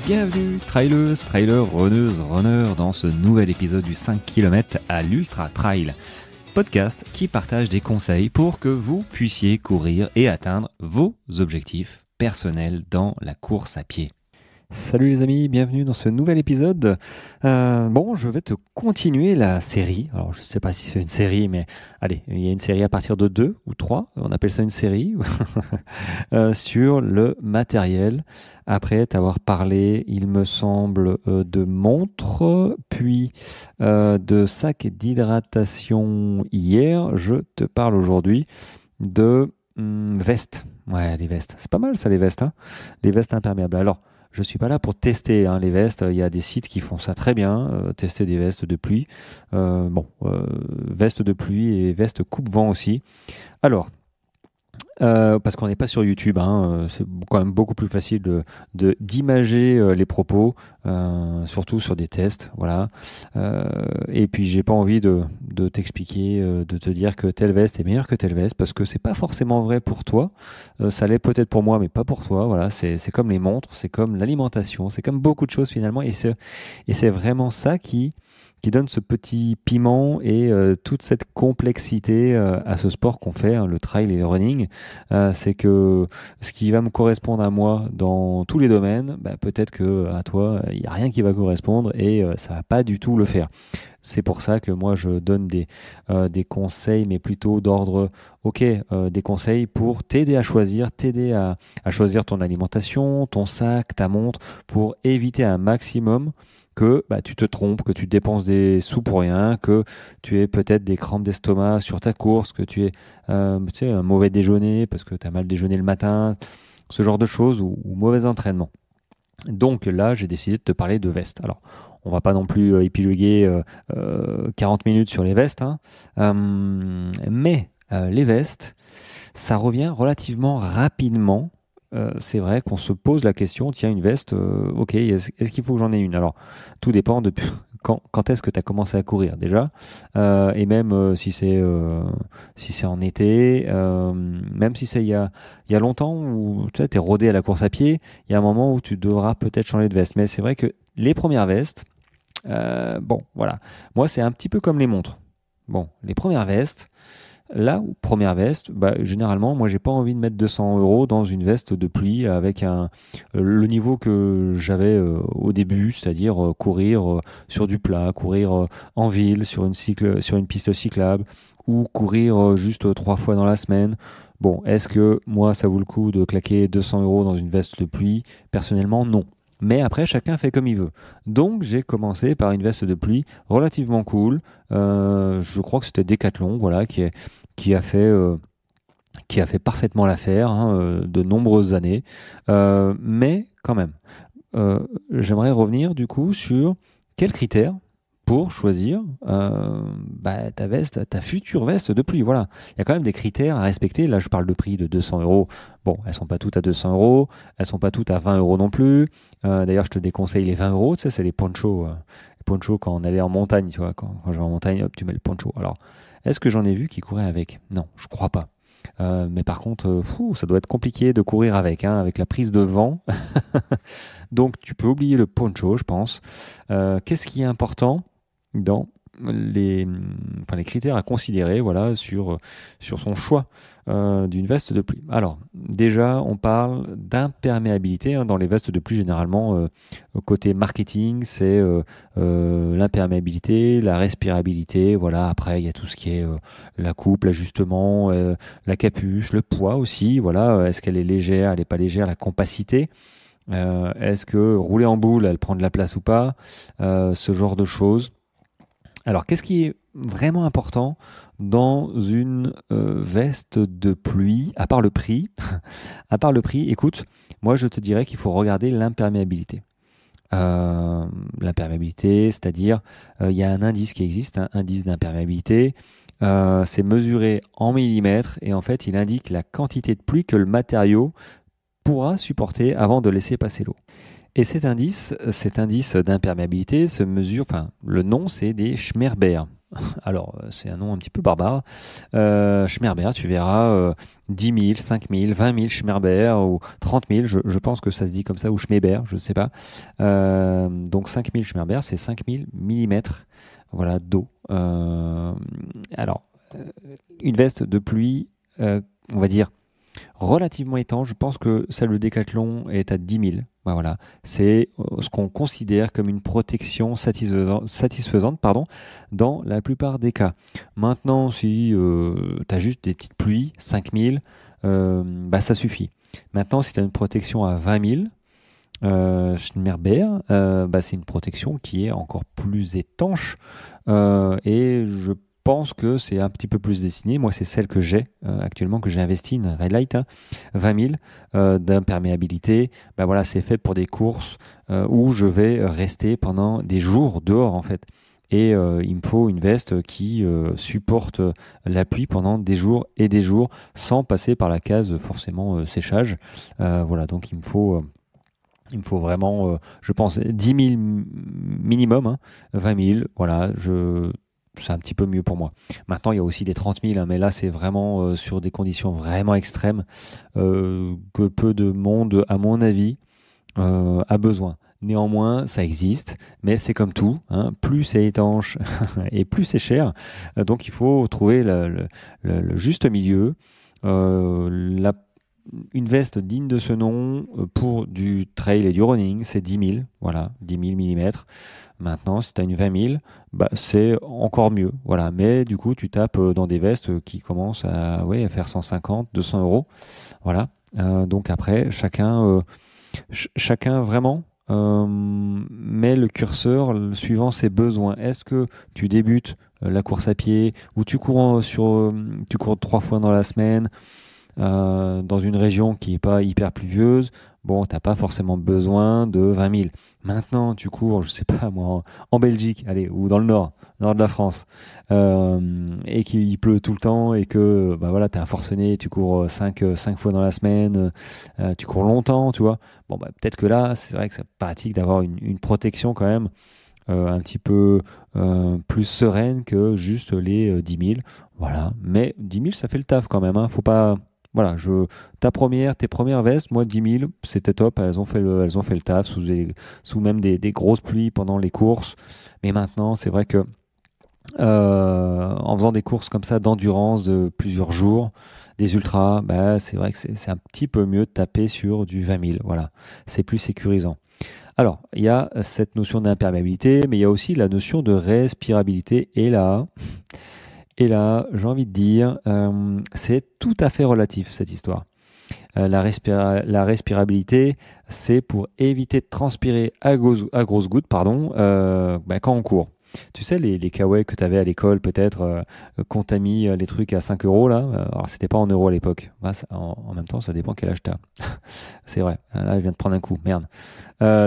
Bienvenue traileuses, trailers, runneuses, runners dans ce nouvel épisode du 5 km à l'Ultra Trail. Podcast qui partage des conseils pour que vous puissiez courir et atteindre vos objectifs personnels dans la course à pied. Salut les amis, bienvenue dans ce nouvel épisode. Je vais te continuer la série. Alors je ne sais pas si c'est une série, mais allez, il y a une série à partir de 2 ou 3, on appelle ça une série, sur le matériel. Après t'avoir parlé, il me semble, de montres, puis de sacs d'hydratation hier, je te parle aujourd'hui de vestes. Ouais, les vestes, c'est pas mal ça les vestes, hein, les vestes imperméables. Alors, je ne suis pas là pour tester les vestes. Il y a des sites qui font ça très bien, tester des vestes de pluie. Vestes de pluie et vestes coupe-vent aussi. Alors, parce qu'on n'est pas sur YouTube, c'est quand même beaucoup plus facile d'imager les propos, surtout sur des tests, voilà. Et puis j'ai pas envie de t'expliquer, de te dire que telle veste est meilleure que telle veste, parce que c'est pas forcément vrai pour toi. Ça l'est peut-être pour moi, mais pas pour toi. Voilà, c'est comme les montres, c'est comme l'alimentation, c'est comme beaucoup de choses finalement, et c'est vraiment ça qui donne ce petit piment et toute cette complexité à ce sport qu'on fait, le trail et le running. C'est que ce qui va me correspondre à moi dans tous les domaines, peut-être que à toi, il n'y a rien qui va correspondre et ça va pas du tout le faire. C'est pour ça que moi, je donne des conseils, mais plutôt d'ordre, des conseils pour t'aider à choisir, à choisir ton alimentation, ton sac, ta montre, pour éviter un maximum que tu te trompes, que tu dépenses des sous pour rien, que tu aies peut-être des crampes d'estomac sur ta course, que tu aies un mauvais déjeuner parce que tu as mal déjeuné le matin, ce genre de choses, ou mauvais entraînement. Donc là, j'ai décidé de te parler de vestes. Alors, on va pas non plus épiloguer 40 minutes sur les vestes, mais les vestes, ça revient relativement rapidement. C'est vrai qu'on se pose la question, tiens, une veste, est-ce qu'il faut que j'en ai une? Alors, tout dépend de quand est-ce que tu as commencé à courir déjà, et même si c'est en été, même si c'est il y a longtemps, où tu es rodé à la course à pied, il y a un moment où tu devras peut-être changer de veste. Mais c'est vrai que les premières vestes, voilà, moi c'est un petit peu comme les montres. Bon, les premières vestes, première veste, généralement, moi, j'ai pas envie de mettre 200 € dans une veste de pluie avec le niveau que j'avais au début, c'est-à-dire courir sur du plat, courir en ville, sur une piste cyclable, ou courir juste 3 fois dans la semaine. Bon, est-ce que moi, ça vaut le coup de claquer 200 € dans une veste de pluie? Personnellement, non. Mais après, chacun fait comme il veut. Donc, j'ai commencé par une veste de pluie relativement cool. Je crois que c'était Decathlon, voilà, qui a fait parfaitement l'affaire, de nombreuses années. Mais quand même, j'aimerais revenir du coup sur quels critères pour choisir ta veste, ta future veste de pluie. Voilà, il y a quand même des critères à respecter. Là, je parle de prix de 200 €. Bon, elles sont pas toutes à 200 €, elles sont pas toutes à 20 € non plus. D'ailleurs, je te déconseille les 20 €. Tu sais, c'est les ponchos. Les ponchos quand on allait en montagne, tu vois. Quand je vais en montagne, hop, tu mets le poncho. Alors, est-ce que j'en ai vu qui couraient avec? Non, je crois pas. Mais par contre, ça doit être compliqué de courir avec la prise de vent. Donc, tu peux oublier le poncho, je pense. Qu'est-ce qui est important dans les critères à considérer, voilà, sur son choix d'une veste de pluie? Alors, déjà, on parle d'imperméabilité, dans les vestes de pluie. Généralement, côté marketing, c'est l'imperméabilité, la respirabilité. Voilà. Après, il y a tout ce qui est la coupe, l'ajustement, la capuche, le poids aussi. Voilà. Est-ce qu'elle est légère, elle n'est pas légère, la compacité. Est-ce que rouler en boule, elle prend de la place ou pas, ce genre de choses. Alors, qu'est-ce qui est vraiment important dans une veste de pluie, à part le prix? À part le prix, écoute, moi je te dirais qu'il faut regarder l'imperméabilité. L'imperméabilité, c'est-à-dire, il y a un indice qui existe, un indice d'imperméabilité. C'est mesuré en millimètres et en fait, il indique la quantité de pluie que le matériau pourra supporter avant de laisser passer l'eau. Et cet indice d'imperméabilité se mesure, le nom c'est des Schmerber. Alors, c'est un nom un petit peu barbare. Schmerber, tu verras 10 000, 5 000, 20 000 Schmerber ou 30 000, je pense que ça se dit comme ça, ou Schmeber, je ne sais pas. Donc 5 000 Schmerber, c'est 5 000 millimètres voilà, d'eau. Alors, euh, une veste de pluie, on va dire, relativement étanche. Je pense que celle de Decathlon est à 10 000. Ben voilà, c'est ce qu'on considère comme une protection satisfaisante, pardon, dans la plupart des cas. Maintenant, si tu as juste des petites pluies, 5 000, bah, ça suffit. Maintenant, si tu as une protection à 20 000, Schmerber, bah, c'est une protection qui est encore plus étanche et je pense que c'est un petit peu plus destiné. Moi, c'est celle que j'ai actuellement, que j'ai investi, une Red Light, hein, 20 000 d'imperméabilité. Bah, voilà, c'est fait pour des courses où je vais rester pendant des jours dehors en fait. Et il me faut une veste qui supporte la pluie pendant des jours et des jours sans passer par la case forcément séchage. Voilà, donc il me faut vraiment, je pense, 10 000 minimum, hein, 20 000, voilà, c'est un petit peu mieux pour moi. Maintenant, il y a aussi des 30 000, hein, mais là, c'est vraiment sur des conditions vraiment extrêmes que peu de monde, à mon avis, a besoin. Néanmoins, ça existe, mais c'est comme tout, hein, plus c'est étanche et plus c'est cher. Donc, il faut trouver le juste milieu. La une veste digne de ce nom pour du trail et du running, c'est 10 000, voilà, 10 000 millimètres. Maintenant, si tu as une 20 000, bah, c'est encore mieux, voilà. Mais du coup, tu tapes dans des vestes qui commencent à, ouais, à faire 150, 200 euros, voilà. Donc après, chacun vraiment met le curseur suivant ses besoins. Est-ce que tu débutes la course à pied ou tu cours 3 fois dans la semaine? Dans une région qui n'est pas hyper pluvieuse, bon, t'as pas forcément besoin de 20 000. Maintenant, tu cours, je sais pas moi, en Belgique, allez, ou dans le nord de la France, et qu'il pleut tout le temps et que bah voilà, t'es un forcené, tu cours 5 fois dans la semaine, tu cours longtemps, tu vois. Bon, bah, peut-être que là, c'est vrai que c'est pratique d'avoir une protection quand même un petit peu plus sereine que juste les 10 000. Voilà, mais 10 000, ça fait le taf quand même, hein. Faut pas. Voilà, tes premières vestes, moi 10 000, c'était top, elles ont fait le taf sous même des grosses pluies pendant les courses. Mais maintenant, c'est vrai que en faisant des courses comme ça d'endurance de plusieurs jours, des ultras, bah, c'est vrai que c'est un petit peu mieux de taper sur du 20 000. Voilà, c'est plus sécurisant. Alors, il y a cette notion d'imperméabilité, mais il y a aussi la notion de respirabilité. Et là, j'ai envie de dire, c'est tout à fait relatif cette histoire. La respirabilité, c'est pour éviter de transpirer à grosses gouttes, pardon, bah, quand on court. Tu sais, les kawaii que tu avais à l'école, peut-être, qu'on t'a mis les trucs à 5 euros, là. Alors, c'était pas en euros à l'époque. Bah, en même temps, ça dépend quel âge tu as. C'est vrai. Là, je viens de prendre un coup. Merde.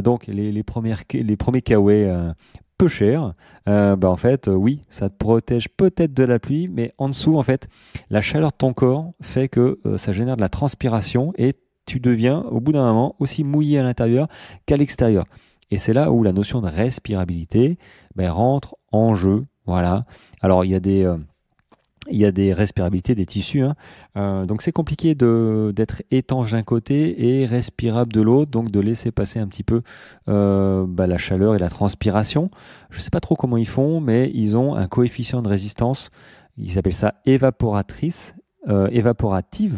Donc, les premiers kawaii peu chers, bah, en fait, oui, ça te protège peut-être de la pluie, mais en dessous, en fait, la chaleur de ton corps fait que ça génère de la transpiration et tu deviens, au bout d'un moment, aussi mouillé à l'intérieur qu'à l'extérieur. Et c'est là où la notion de respirabilité ben, rentre en jeu. Voilà. Alors, il y a des respirabilités des tissus, hein. Donc, c'est compliqué d'être étanche d'un côté et respirable de l'autre, donc de laisser passer un petit peu bah, la chaleur et la transpiration. Je ne sais pas trop comment ils font, mais ils ont un coefficient de résistance. Ils appellent ça évaporative,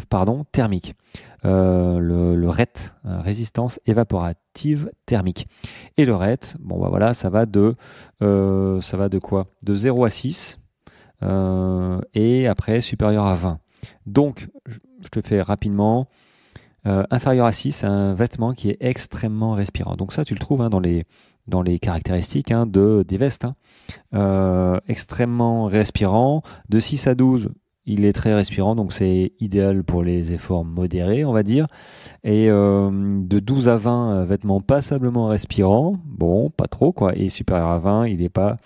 pardon, thermique. Le RET, résistance évaporative thermique. Et le RET, bon bah voilà, ça va de quoi? De 0 à 6 et après supérieur à 20. Donc, je te fais rapidement. Inférieur à 6, c'est un vêtement qui est extrêmement respirant. Donc ça, tu le trouves hein, dans les caractéristiques hein, des vestes, hein. Extrêmement respirant. De 6 à 12, il est très respirant, donc c'est idéal pour les efforts modérés, on va dire. Et de 12 à 20, vêtements passablement respirants. Bon, pas trop, quoi. Et supérieur à 20, il est pas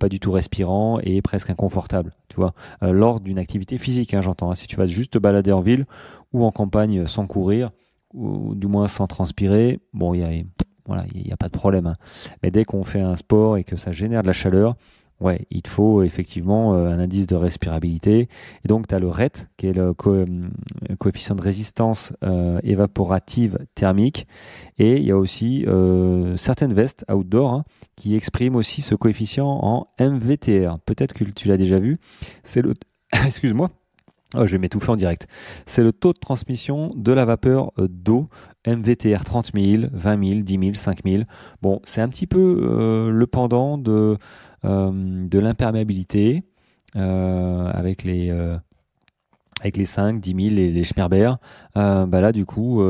du tout respirant et presque inconfortable, tu vois. Lors d'une activité physique, hein, j'entends. Hein. Si tu vas juste te balader en ville ou en campagne sans courir, ou du moins sans transpirer, bon, voilà, il y a pas de problème, hein. Mais dès qu'on fait un sport et que ça génère de la chaleur, ouais, il te faut effectivement un indice de respirabilité. Et donc, tu as le RET, qui est le coefficient de résistance évaporative thermique. Et il y a aussi certaines vestes outdoor hein, qui expriment aussi ce coefficient en MVTR. Peut-être que tu l'as déjà vu. C'est le... Excuse-moi. Oh, je vais m'étouffer en direct. C'est le taux de transmission de la vapeur d'eau, MVTR 30 000, 20 000, 10 000, 5 000. Bon, c'est un petit peu le pendant de l'imperméabilité avec les 5, 10 000 et les Schmerber. Bah là, du coup,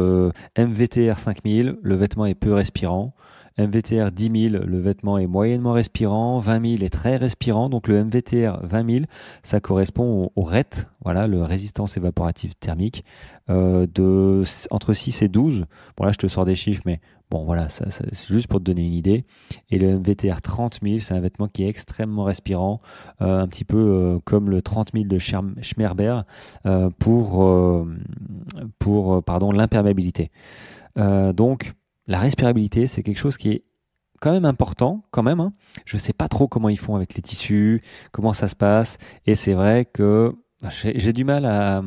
MVTR 5 000, le vêtement est peu respirant. MVTR 10 000, le vêtement est moyennement respirant. 20 000 est très respirant. Donc le MVTR 20 000, ça correspond au RET, voilà, le résistance évaporative thermique, entre 6 et 12. Bon là, je te sors des chiffres, mais bon voilà, c'est juste pour te donner une idée. Et le MVTR 30 000, c'est un vêtement qui est extrêmement respirant, un petit peu comme le 30 000 de Schmerber pour l'imperméabilité. Donc, la respirabilité, c'est quelque chose qui est quand même important, quand même. Hein. Je ne sais pas trop comment ils font avec les tissus, comment ça se passe. Et c'est vrai que j'ai du mal à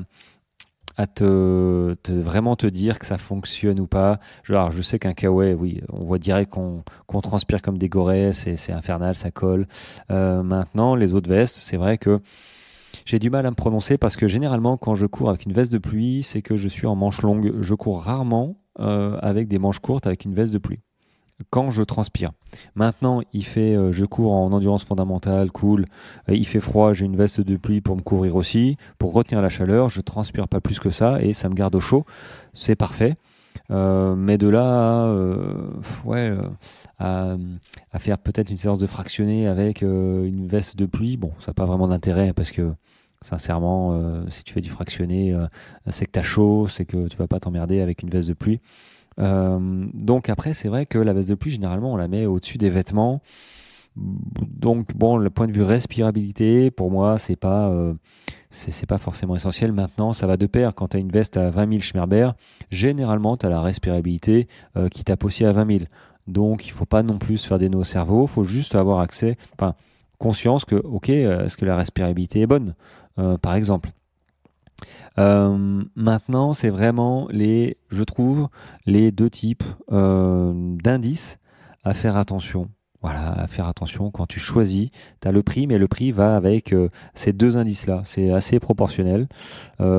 vraiment te dire que ça fonctionne ou pas. Alors, je sais qu'un kawaii, oui, on voit direct qu'on transpire comme des gorées, c'est infernal, ça colle. Maintenant, les autres vestes, c'est vrai que j'ai du mal à me prononcer parce que généralement, quand je cours avec une veste de pluie, c'est que je suis en manche longue. Je cours rarement avec des manches courtes avec une veste de pluie. Quand je transpire. Maintenant, je cours en endurance fondamentale, cool. Il fait froid, j'ai une veste de pluie pour me couvrir aussi, pour retenir la chaleur. Je transpire pas plus que ça et ça me garde au chaud. C'est parfait. Mais de là à faire peut-être une séance de fractionné avec une veste de pluie, bon, ça n'a pas vraiment d'intérêt parce que sincèrement, si tu fais du fractionné, c'est que tu as chaud, c'est que tu vas pas t'emmerder avec une veste de pluie. Donc après, c'est vrai que la veste de pluie, généralement, on la met au-dessus des vêtements. Donc bon, le point de vue respirabilité, pour moi, c'est pas forcément essentiel. Maintenant, ça va de pair. Quand tu as une veste à 20 000 Schmerber, généralement, tu as la respirabilité qui tape aussi à 20 000. Donc, il faut pas non plus se faire des nœuds au cerveau. Il faut juste avoir accès, enfin, conscience que, ok, est-ce que la respirabilité est bonne, par exemple. Maintenant, c'est vraiment je trouve, les deux types d'indices à faire attention. Voilà, à faire attention quand tu choisis. Tu as le prix, mais le prix va avec ces deux indices-là. C'est assez proportionnel.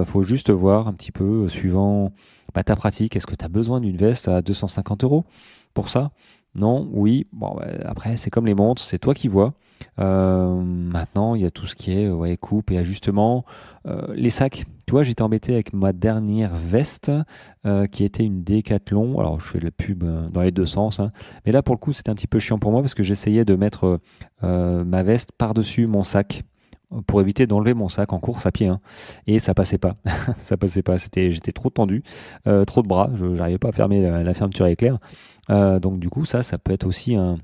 Faut juste voir un petit peu, suivant ta pratique, est-ce que tu as besoin d'une veste à 250 € pour ça? Non, oui. Bon, après, c'est comme les montres, c'est toi qui vois. Maintenant, il y a tout ce qui est coupe et ajustement. Les sacs, tu vois, j'étais embêté avec ma dernière veste qui était une Décathlon. Alors, je fais de la pub dans les deux sens. Hein. Mais là, pour le coup, c'était un petit peu chiant pour moi parce que j'essayais de mettre ma veste par-dessus mon sac pour éviter d'enlever mon sac en course à pied. Hein. Et ça passait pas. Ça passait pas. J'étais trop tendu, trop de bras. Je n'arrivais pas à fermer la fermeture éclair. Donc, du coup, ça peut être aussi un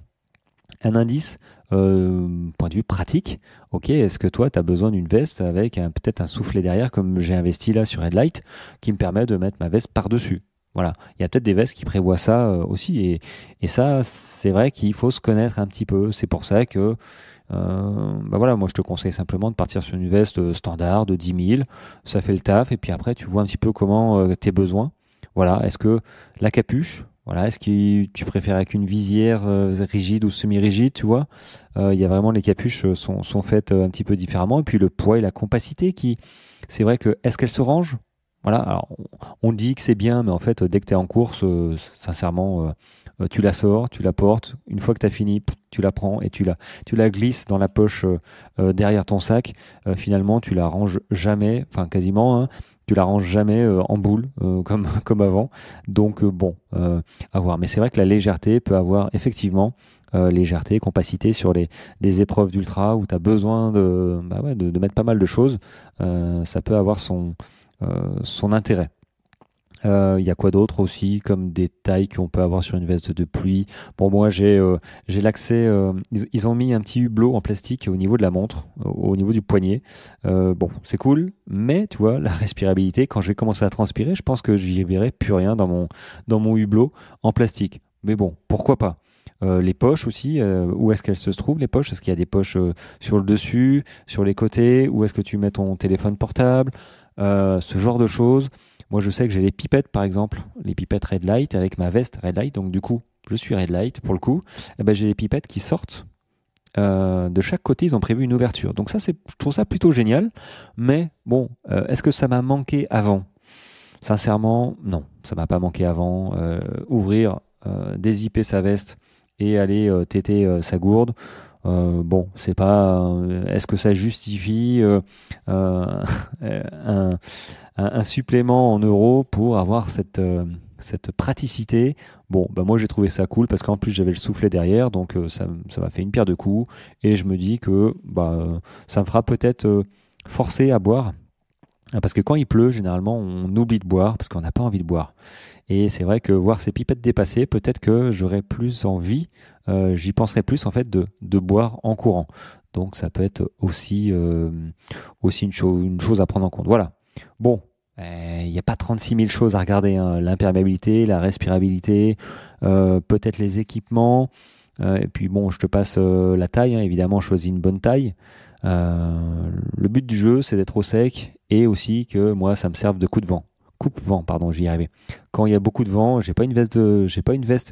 indice, point de vue pratique. Ok, est-ce que toi, tu as besoin d'une veste avec peut-être un soufflet derrière, comme j'ai investi là sur Headlight, qui me permet de mettre ma veste par-dessus. Voilà, il y a peut-être des vestes qui prévoient ça aussi. Et ça, c'est vrai qu'il faut se connaître un petit peu. C'est pour ça que, voilà, moi, je te conseille simplement de partir sur une veste standard de 10 000. Ça fait le taf. Et puis après, tu vois un petit peu comment tes besoins. Voilà, est-ce que la capuche, voilà, est-ce que tu préfères avec une visière rigide ou semi-rigide, tu vois? Il y a vraiment les capuches sont faites un petit peu différemment. Et puis le poids et la compacité c'est vrai que, est-ce qu'elles se rangent? Voilà, alors on dit que c'est bien, mais en fait, dès que tu es en course, sincèrement, tu la sors, tu la portes. Une fois que tu as fini, tu la prends et tu la glisses dans la poche derrière ton sac. Finalement, tu la ranges jamais, enfin quasiment, hein, tu la ranges jamais en boule comme avant. Donc bon, à voir. Mais c'est vrai que la légèreté peut avoir effectivement légèreté, compacité sur des épreuves d'ultra où tu as besoin de mettre pas mal de choses. Ça peut avoir son intérêt. Il y a quoi d'autre aussi comme des tailles qu'on peut avoir sur une veste de pluie. Bon, moi j'ai l'accès. Ils ont mis un petit hublot en plastique au niveau de la montre, au niveau du poignet. Bon, c'est cool, mais tu vois la respirabilité. Quand je vais commencer à transpirer, je pense que je n'y verrai plus rien dans mon hublot en plastique. Mais bon, pourquoi pas? Les poches aussi, où est-ce qu'elles se trouvent les poches? Est-ce qu'il y a des poches sur le dessus, sur les côtés? Où est-ce que tu mets ton téléphone portable? Ce genre de choses. Moi, je sais que j'ai les pipettes, par exemple, les pipettes Red Light avec ma veste Red Light. Donc, du coup, je suis Red Light pour le coup. Eh ben, j'ai les pipettes qui sortent. De chaque côté, ils ont prévu une ouverture. Donc ça, je trouve ça plutôt génial. Mais bon, est-ce que ça m'a manqué avant? Sincèrement, non. Ça m'a pas manqué avant. Ouvrir, dézipper sa veste et aller téter sa gourde. Bon, c'est pas. Est-ce que ça justifie un, un supplément en euros pour avoir cette praticité? Bon, bah moi j'ai trouvé ça cool parce qu'en plus j'avais le soufflet derrière, donc ça m'a fait une pierre de coups. Et je me dis que ça me fera peut-être forcer à boire. Parce que quand il pleut, généralement, on oublie de boire parce qu'on n'a pas envie de boire. Et c'est vrai que voir ces pipettes dépasser, peut-être que j'aurais plus envie, j'y penserais plus en fait de boire en courant. Donc ça peut être aussi une chose à prendre en compte. Voilà. Bon, il n'y a pas 36 000 choses à regarder, hein. L'imperméabilité, la respirabilité, peut-être les équipements. Et puis bon, je te passe la taille, hein. Évidemment, choisis une bonne taille. Le but du jeu, c'est d'être au sec et aussi que moi, ça me serve de coupe-vent, pardon, j'y arrivais. Quand il y a beaucoup de vent, j'ai pas une veste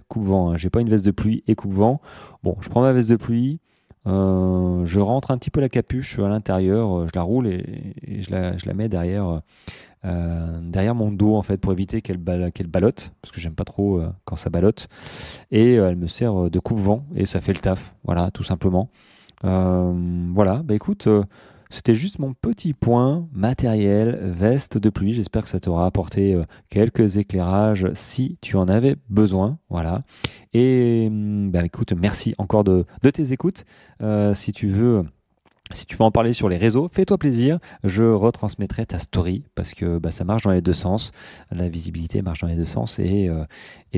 coupe-vent, hein. J'ai pas une veste de pluie et coupe-vent. Bon, je prends ma veste de pluie, je rentre un petit peu la capuche à l'intérieur, je la roule et je la mets derrière mon dos en fait pour éviter qu'elle ballotte parce que j'aime pas trop quand ça ballotte et elle me sert de coupe-vent et ça fait le taf, voilà, tout simplement. Voilà, bah écoute, c'était juste mon petit point matériel, veste de pluie. J'espère que ça t'aura apporté quelques éclairages si tu en avais besoin. Voilà. Et bah écoute, merci encore de tes écoutes. Si tu veux en parler sur les réseaux, fais-toi plaisir. Je retransmettrai ta story parce que ça marche dans les deux sens. La visibilité marche dans les deux sens et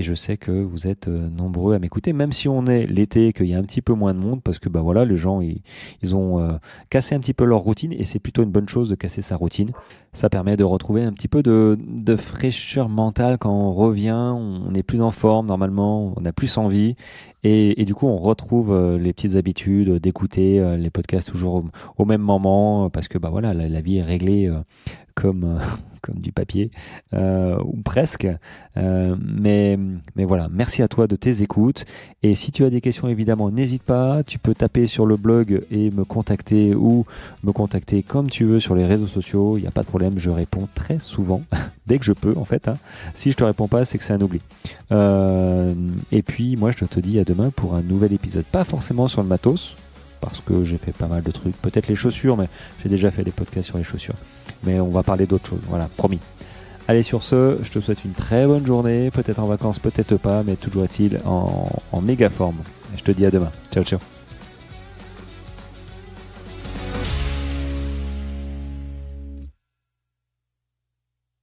je sais que vous êtes nombreux à m'écouter, même si on est l'été, qu'il y a un petit peu moins de monde parce que voilà, les gens ils ont cassé un petit peu leur routine et c'est plutôt une bonne chose de casser sa routine. Ça permet de retrouver un petit peu de fraîcheur mentale quand on revient. On est plus en forme normalement, on a plus envie. Et du coup, on retrouve les petites habitudes d'écouter les podcasts toujours au même moment parce que voilà, la vie est réglée comme comme du papier ou presque. Mais voilà, merci à toi de tes écoutes. Et si tu as des questions, évidemment, n'hésite pas. Tu peux taper sur le blog et me contacter ou me contacter comme tu veux sur les réseaux sociaux. Il n'y a pas de problème, je réponds très souvent dès que je peux en fait. Si je te réponds pas, c'est que c'est un oubli. Et puis moi, je te dis à demain pour un nouvel épisode. Pas forcément sur le matos, parce que j'ai fait pas mal de trucs. Peut-être les chaussures, mais j'ai déjà fait des podcasts sur les chaussures. Mais on va parler d'autres choses, voilà, promis. Allez, sur ce, je te souhaite une très bonne journée, peut-être en vacances, peut-être pas, mais toujours est-il en méga forme. Je te dis à demain. Ciao, ciao.